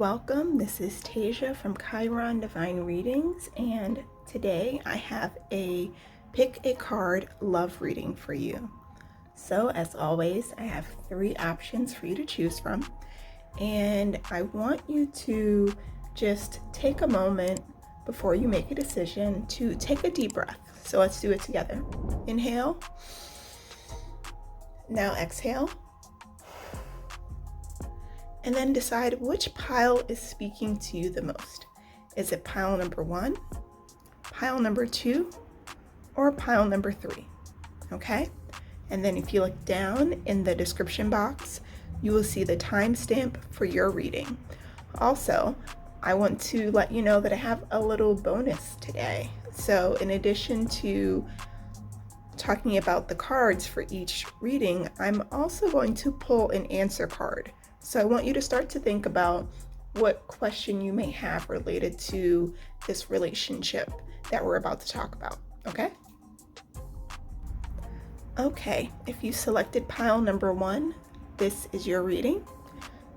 welcome. This is Tasia from Chiron Divine Readings, and today I have a pick a card love reading for you. So as always, I have 3 options for you to choose from, and I want you to just take a moment before you make a decision to take a deep breath. So let's do it together. Inhale. Now exhale. And then decide which pile is speaking to you the most. Is it pile number 1, pile number 2, or pile number 3? Okay? And then if you look down in the description box, you will see the timestamp for your reading. Also, I want to let you know that I have a little bonus today. So in addition to talking about the cards for each reading, I'm also going to pull an answer card. So I want you to start to think about what question you may have related to this relationship that we're about to talk about, okay? Okay, if you selected pile number 1, this is your reading.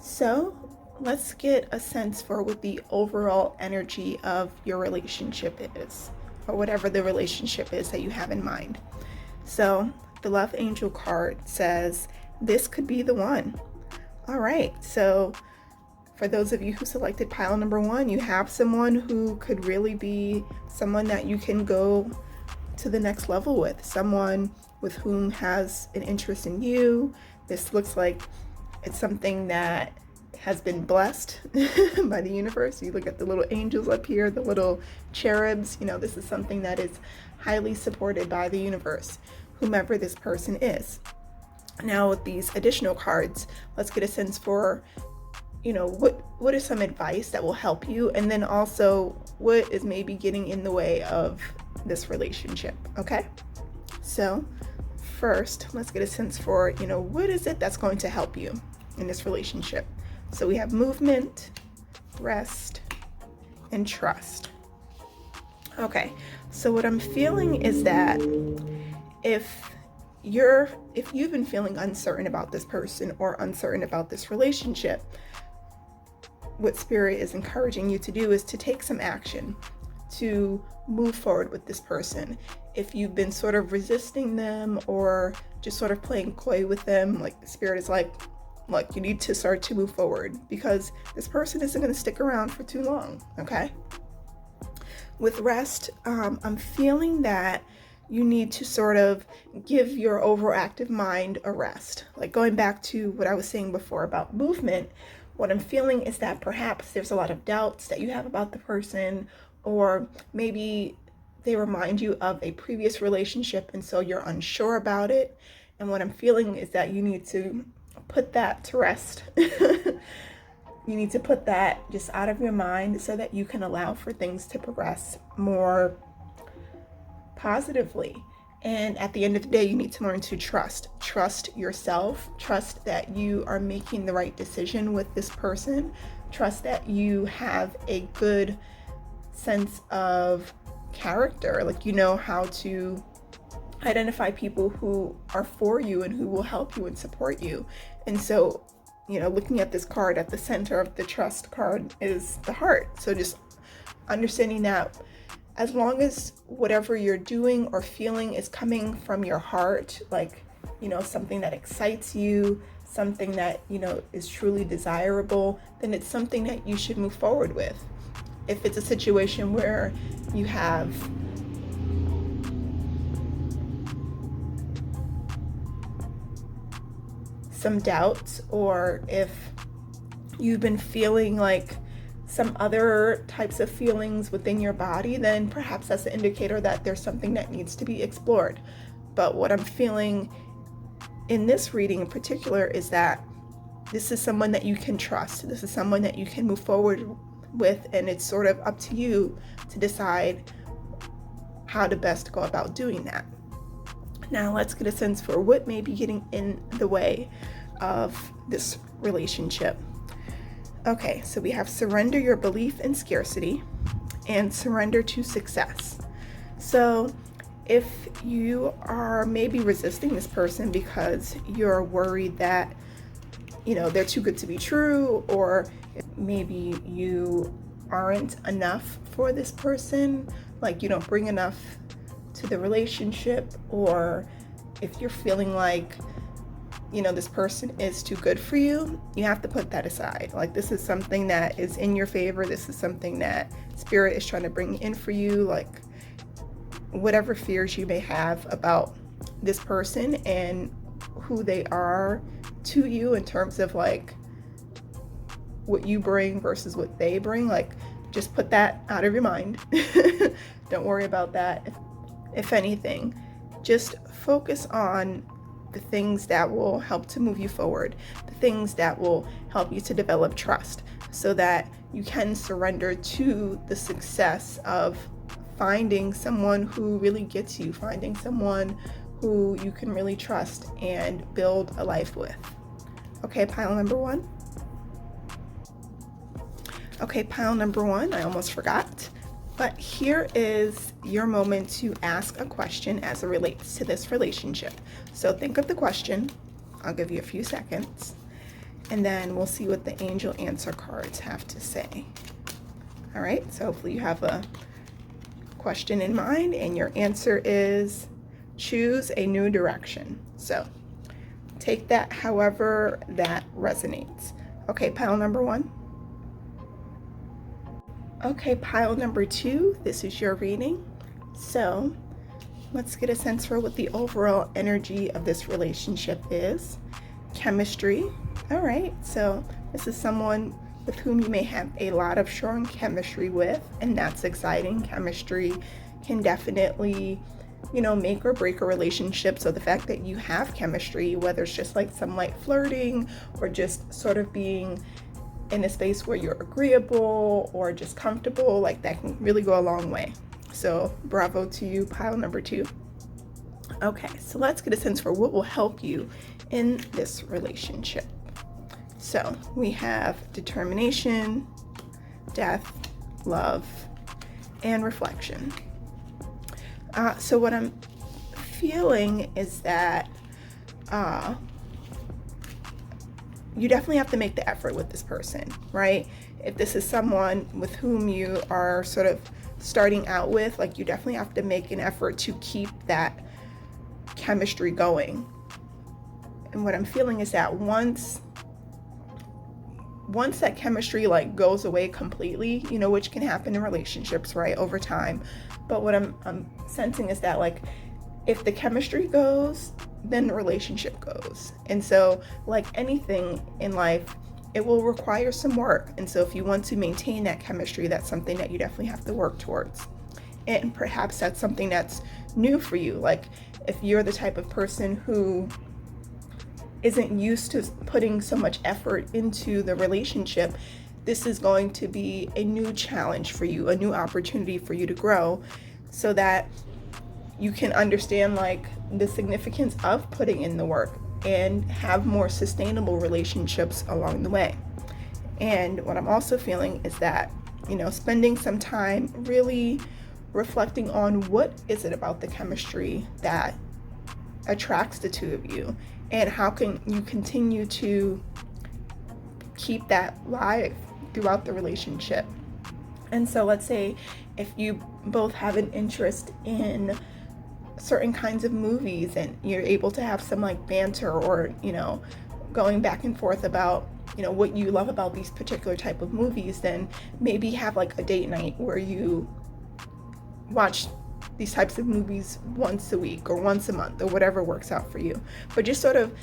So let's get a sense for what the overall energy of your relationship is, or whatever the relationship is that you have in mind. So the Love Angel card says, this could be the one. All right, so for those of you who selected pile number 1, you have someone who could really be someone that you can go to the next level with, someone with whom has an interest in you. This looks like it's something that has been blessed by the universe. You look at the little angels up here, the little cherubs, this is something that is highly supported by the universe, whomever this person is. Now with these additional cards, let's get a sense for, what is some advice that will help you, and then also what is maybe getting in the way of this relationship, okay? So first, let's get a sense for, what is it that's going to help you in this relationship? So we have movement, rest, and trust. Okay, so what I'm feeling is that if you've been feeling uncertain about this person or uncertain about this relationship, what Spirit is encouraging you to do is to take some action to move forward with this person. If you've been sort of resisting them or just sort of playing coy with them, like Spirit is like, look, you need to start to move forward because this person isn't going to stick around for too long, okay? With rest, I'm feeling that you need to sort of give your overactive mind a rest. Like going back to what I was saying before about movement, what I'm feeling is that perhaps there's a lot of doubts that you have about the person, or maybe they remind you of a previous relationship and so you're unsure about it. And what I'm feeling is that you need to put that to rest. You need to put that just out of your mind so that you can allow for things to progress more positively. And at the end of the day, you need to learn to trust yourself, trust that you are making the right decision with this person, trust that you have a good sense of character, like you know how to identify people who are for you and who will help you and support you. And so, looking at this card, at the center of the trust card is the heart. So just understanding that as long as whatever you're doing or feeling is coming from your heart, like, something that excites you, something that, is truly desirable, then it's something that you should move forward with. If it's a situation where you have some doubts, or if you've been feeling like some other types of feelings within your body, then perhaps that's an indicator that there's something that needs to be explored. But what I'm feeling in this reading in particular is that this is someone that you can trust. This is someone that you can move forward with, and it's sort of up to you to decide how to best go about doing that. Now let's get a sense for what may be getting in the way of this relationship. Okay, so we have surrender your belief in scarcity and surrender to success. So if you are maybe resisting this person because you're worried that they're too good to be true, or maybe you aren't enough for this person, like you don't bring enough to the relationship, or if you're feeling like this person is too good for you, you have to put that aside. Like, this is something that is in your favor. This is something that spirit is trying to bring in for you. Like, whatever fears you may have about this person and who they are to you in terms of like what you bring versus what they bring, like, just put that out of your mind. Don't worry about that. If anything, just focus on the things that will help to move you forward, the things that will help you to develop trust, so that you can surrender to the success of finding someone who really gets you, finding someone who you can really trust and build a life with. Okay, pile number one. Okay, pile number one, I almost forgot. But here is your moment to ask a question as it relates to this relationship. So think of the question. I'll give you a few seconds, and then we'll see what the angel answer cards have to say. All right, so hopefully you have a question in mind, and your answer is choose a new direction. So take that however that resonates. Okay, pile number one. Okay, pile number two, this is your reading. So let's get a sense for what the overall energy of this relationship is. Chemistry. All right, so this is someone with whom you may have a lot of strong chemistry with, and that's exciting. Chemistry can definitely, make or break a relationship. So the fact that you have chemistry, whether it's just like some light flirting or just sort of being in a space where you're agreeable or just comfortable, like, that can really go a long way. So bravo to you, pile number two. Okay, so let's get a sense for what will help you in this relationship. So we have determination, death, love, and reflection. So what I'm feeling is that you definitely have to make the effort with this person, right? If this is someone with whom you are sort of starting out with, like, you definitely have to make an effort to keep that chemistry going. And what I'm feeling is that once that chemistry like goes away completely, which can happen in relationships, right, over time. But what I'm sensing is that, like, if the chemistry goes, then the relationship goes. And so, like anything in life, it will require some work. And so if you want to maintain that chemistry, that's something that you definitely have to work towards. And perhaps that's something that's new for you. Like, if you're the type of person who isn't used to putting so much effort into the relationship, this is going to be a new challenge for you, a new opportunity for you to grow, so that you can understand like the significance of putting in the work and have more sustainable relationships along the way. And what I'm also feeling is that, spending some time really reflecting on what is it about the chemistry that attracts the two of you, and how can you continue to keep that live throughout the relationship. And so let's say if you both have an interest in certain kinds of movies and you're able to have some like banter or, going back and forth about, what you love about these particular type of movies, then maybe have like a date night where you watch these types of movies once a week or once a month or whatever works out for you. But just sort of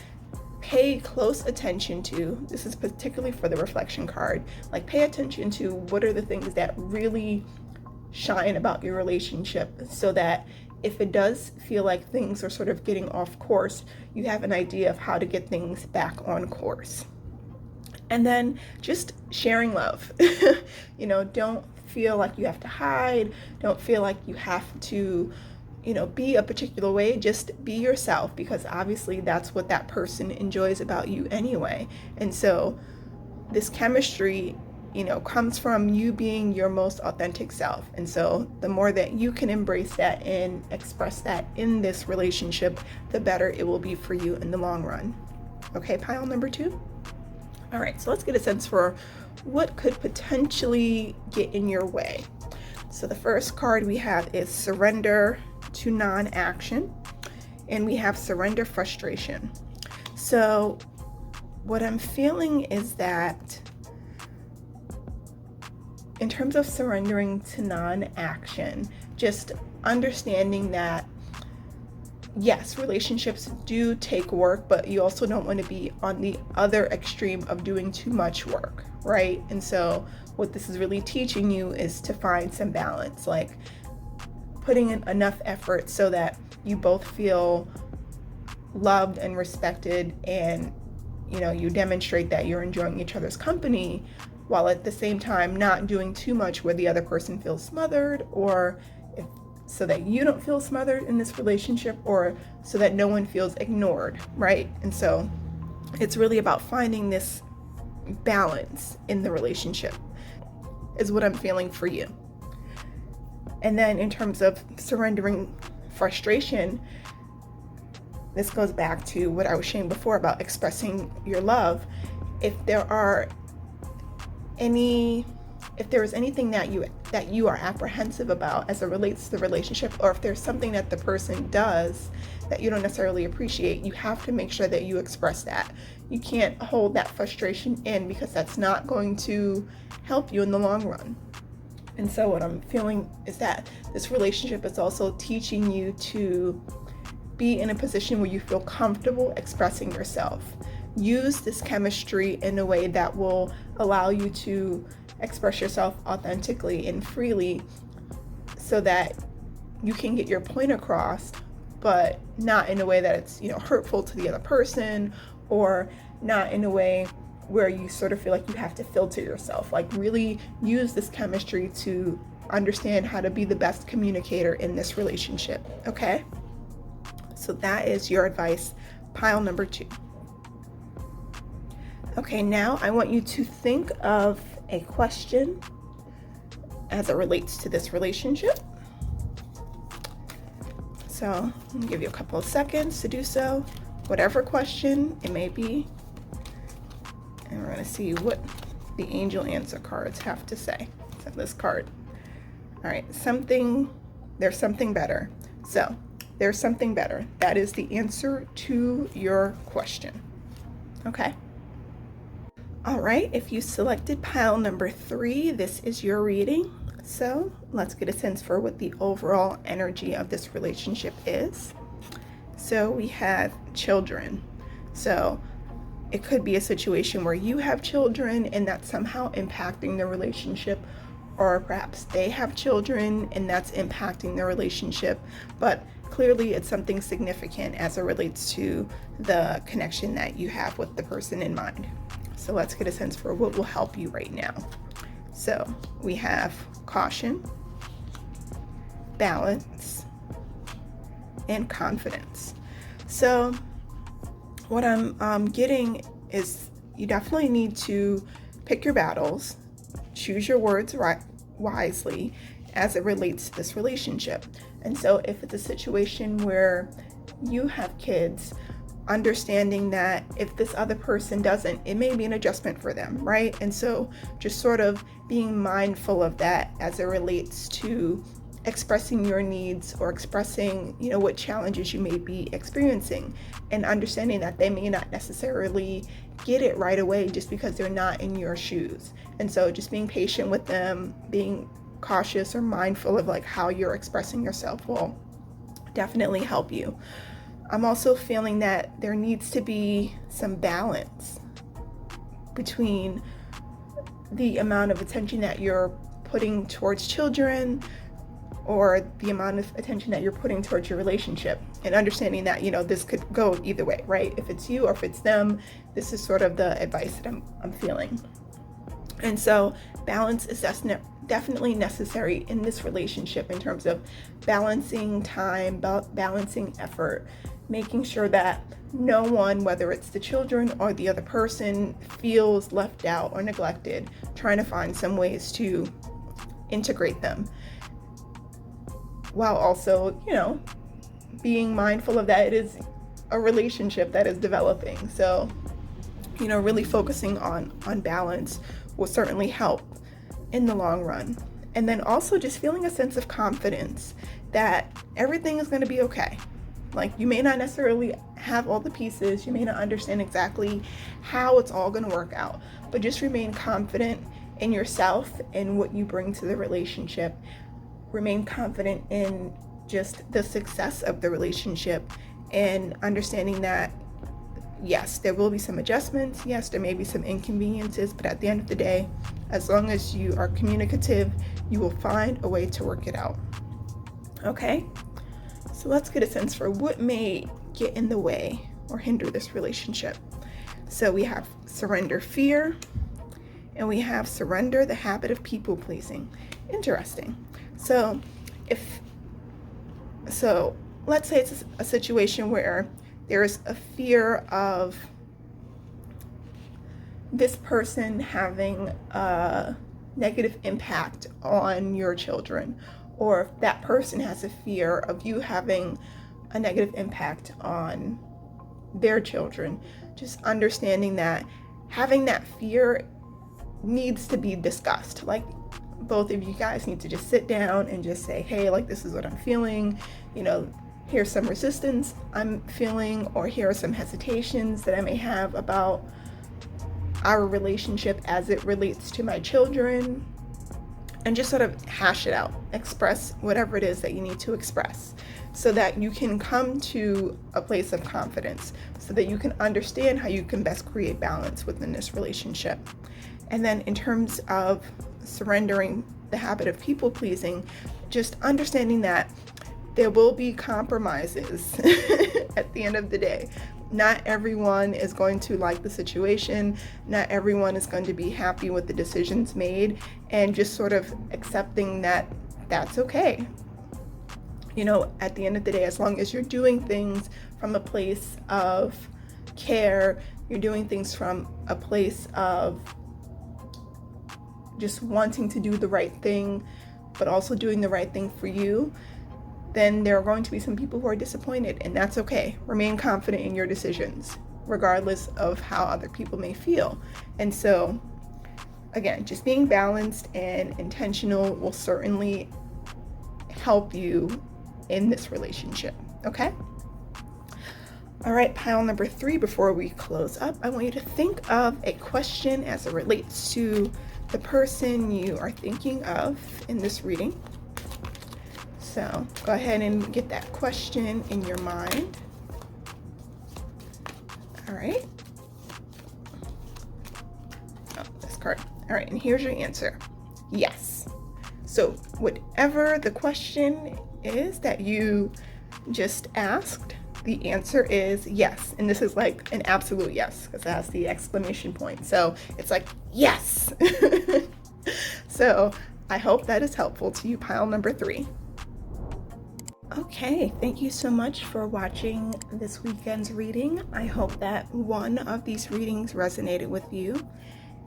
pay close attention to, this is particularly for the reflection card, like pay attention to what are the things that really shine about your relationship, so that if it does feel like things are sort of getting off course, you have an idea of how to get things back on course. And then just sharing love. Don't feel like you have to hide. Don't feel like you have to, be a particular way. Just be yourself, because obviously that's what that person enjoys about you anyway. And so this chemistry, comes from you being your most authentic self. And so the more that you can embrace that and express that in this relationship, the better it will be for you in the long run. Okay, pile number two. All right, so let's get a sense for what could potentially get in your way. So the first card we have is surrender to non-action, and we have surrender frustration. So what I'm feeling is that in terms of surrendering to non-action, just understanding that yes, relationships do take work, but you also don't want to be on the other extreme of doing too much work, right? And so what this is really teaching you is to find some balance, like putting in enough effort so that you both feel loved and respected, and you demonstrate that you're enjoying each other's company, while at the same time not doing too much where the other person feels smothered, or so that you don't feel smothered in this relationship, or so that no one feels ignored, right? And so it's really about finding this balance in the relationship is what I'm feeling for you. And then in terms of surrendering frustration, this goes back to what I was saying before about expressing your love. If there is anything that you are apprehensive about as it relates to the relationship, or if there's something that the person does that you don't necessarily appreciate, you have to make sure that you express that. You can't hold that frustration in, because that's not going to help you in the long run. And so what I'm feeling is that this relationship is also teaching you to be in a position where you feel comfortable expressing yourself. Use this chemistry in a way that will allow you to express yourself authentically and freely, so that you can get your point across, but not in a way that it's hurtful to the other person, or not in a way where you sort of feel like you have to filter yourself. Like, really use this chemistry to understand how to be the best communicator in this relationship. Okay, so that is your advice, pile number 2. Okay, now I want you to think of a question as it relates to this relationship. So I'm gonna give you a couple of seconds to do so, whatever question it may be. And we're gonna see what the angel answer cards have to say on this card. All right, there's something better. So there's something better. That is the answer to your question. Okay. All right, if you selected pile number 3, this is your reading. So let's get a sense for what the overall energy of this relationship is. So we have children. So it could be a situation where you have children and that's somehow impacting the relationship, or perhaps they have children and that's impacting the relationship, but clearly it's something significant as it relates to the connection that you have with the person in mind. So let's get a sense for what will help you right now. So we have caution, balance, and confidence. So what I'm getting is you definitely need to pick your battles, choose your words wisely as it relates to this relationship. And so if it's a situation where you have kids, understanding that if this other person doesn't, it may be an adjustment for them, right? And so just sort of being mindful of that as it relates to expressing your needs, or expressing, what challenges you may be experiencing, and understanding that they may not necessarily get it right away just because they're not in your shoes. And so just being patient with them, being cautious or mindful of like how you're expressing yourself will definitely help you. I'm also feeling that there needs to be some balance between the amount of attention that you're putting towards children, or the amount of attention that you're putting towards your relationship, and understanding that, this could go either way, right? If it's you or if it's them, this is sort of the advice that I'm feeling. And so balance is definitely necessary in this relationship, in terms of balancing time, balancing effort, making sure that no one, whether it's the children or the other person, feels left out or neglected, trying to find some ways to integrate them, while also, being mindful of that it is a relationship that is developing. So, really focusing on balance will certainly help in the long run. And then also just feeling a sense of confidence that everything is going to be okay. Like, you may not necessarily have all the pieces, you may not understand exactly how it's all going to work out, but just remain confident in yourself and what you bring to the relationship. Remain confident in just the success of the relationship, and understanding that yes, there will be some adjustments, yes, there may be some inconveniences, but at the end of the day, as long as you are communicative, you will find a way to work it out. Okay? So let's get a sense for what may get in the way or hinder this relationship. So we have surrender fear, and we have surrender the habit of people pleasing. Interesting. So let's say it's a situation where there's a fear of this person having a negative impact on your children, or if that person has a fear of you having a negative impact on their children. Just understanding that having that fear needs to be discussed. Like, both of you guys need to just sit down and just say, hey, like, this is what I'm feeling, here's some resistance I'm feeling, or here are some hesitations that I may have about our relationship as it relates to my children, and just sort of hash it out, express whatever it is that you need to express, so that you can come to a place of confidence, so that you can understand how you can best create balance within this relationship. And then in terms of surrendering the habit of people pleasing, just understanding that there will be compromises at the end of the day. Not everyone is going to like the situation. Not everyone is going to be happy with the decisions made, and just sort of accepting that that's okay. At the end of the day, as long as you're doing things from a place of care, you're doing things from a place of just wanting to do the right thing, but also doing the right thing for you, then there are going to be some people who are disappointed, and that's okay. Remain confident in your decisions, regardless of how other people may feel. And so, again, just being balanced and intentional will certainly help you in this relationship, okay? All right, pile number 3, before we close up, I want you to think of a question as it relates to the person you are thinking of in this reading. So go ahead and get that question in your mind. All right. Oh, this card. All right, and here's your answer. Yes. So whatever the question is that you just asked, the answer is yes. And this is like an absolute yes, because it has the exclamation point. So it's like, yes. So I hope that is helpful to you, pile number 3. Okay, thank you so much for watching this weekend's reading. I hope that one of these readings resonated with you.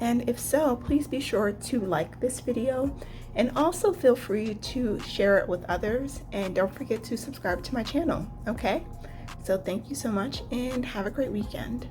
And if so, please be sure to like this video, and also feel free to share it with others. And don't forget to subscribe to my channel, okay? So thank you so much, and have a great weekend.